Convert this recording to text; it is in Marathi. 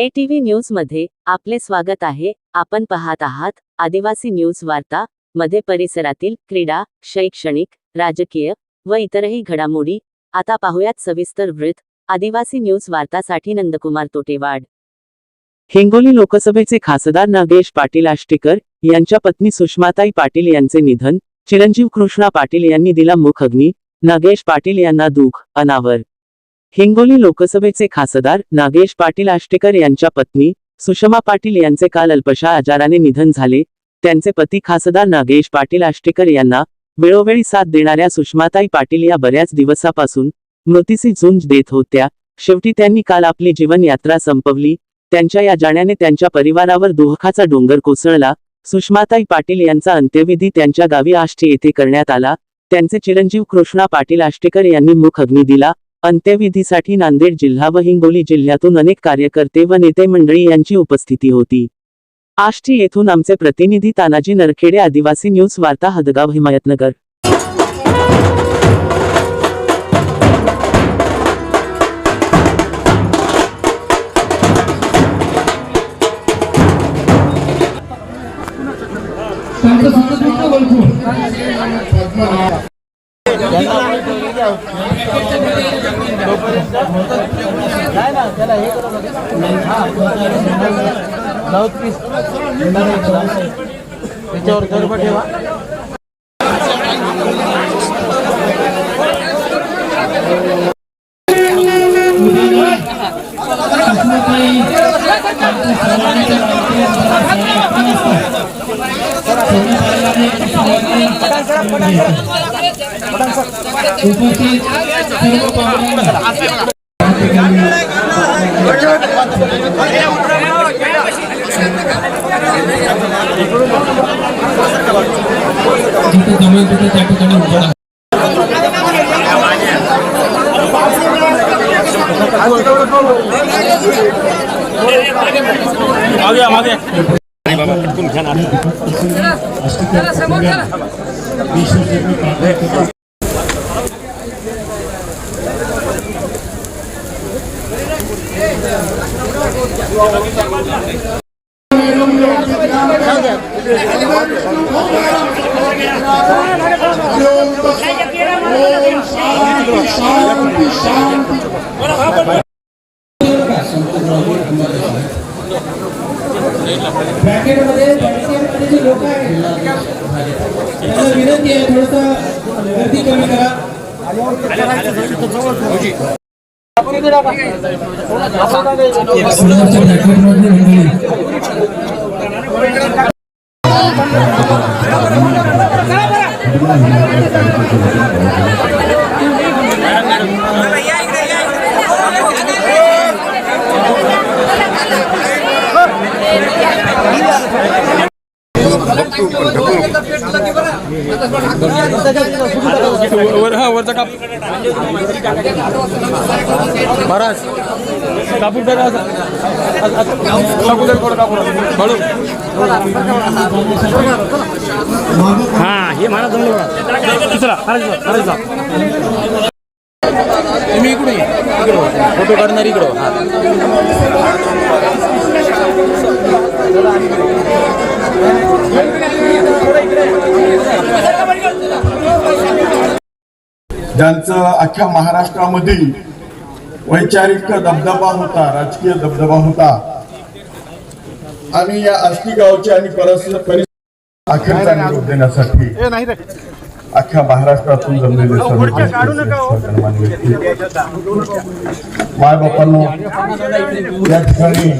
ATV न्यूज मध्ये आपले स्वागत आहे। आपण पाहत आहात आदिवासी न्यूज वार्ता मध्ये परिसरातील क्रीडा, शैक्षणिक, राजकीय व इतरही घडामोडी। आता पाहूयात सविस्तर वृत्त। आदिवासी न्यूज वार्तासाठी नंदकुमार तोटेवाड। हिंगोली लोकसभेचे खासदार नागेश पाटील आष्टीकर यांच्या पत्नी सुषमाताई पाटील यांचे निधन। चिरंजीव कृष्णा पाटील यांनी दिला मुख अग्नी। नागेश पाटील यांना दुःख अनावर। हिंगोली लोकसभेचे खासदार नागेश पाटील आष्टीकर यांच्या पत्नी सुषमा पाटील यांचे काल अल्पशा आजाराने निधन झाले। त्यांचे पती खासदार नागेश पाटील आष्टीकर यांना वेळोवेळी साथ देणाऱ्या सुषमाताई पाटील या बऱ्याच दिवसापासून मृत्यूची झुंज देत होत्या। शेवटी त्यांनी काल आपली जीवन यात्रा संपवली। त्यांच्या या जाण्याने त्यांच्या परिवारावर दुःखाचा डोंगर कोसळला। सुषमाताई पाटील यांचा अंत्यविधी त्यांच्या गावी आष्टी येथे करण्यात आला। त्यांचे चिरंजीव कृष्णा पाटील आष्टीकर यांनी मुख अग्नी दिला। अंत्यविधीसाठी नांदेड जिल्हा व हिंगोली जिल्ह्यातून अनेक कार्यकर्ते व नेते मंडळी यांची उपस्थिती होती। आष्टी येथून आमचे प्रतिनिधी तानाजी नरखेडे, आदिवासी न्यूज वार्ता, हदगाव, हिमायतनगर। जे लोक आहेत त्यांना विनंती आहे थोडंसं गर्दी कमी करा। महाराज कापूर हाँ हे महाराज तुम्ही इकडे फोटो काढणार इकडं। ज्यांचं अख्ख्या महाराष्ट्रामध्ये वैचारिक दबदबा होता, राजकीय दबदबा होता आणि या आष्टी गावचे आणि परिसर अखेरचा निरोप देण्यासाठी अख्ख्या महाराष्ट्रातून जमलेले सर्व माय बापांनो या ठिकाणी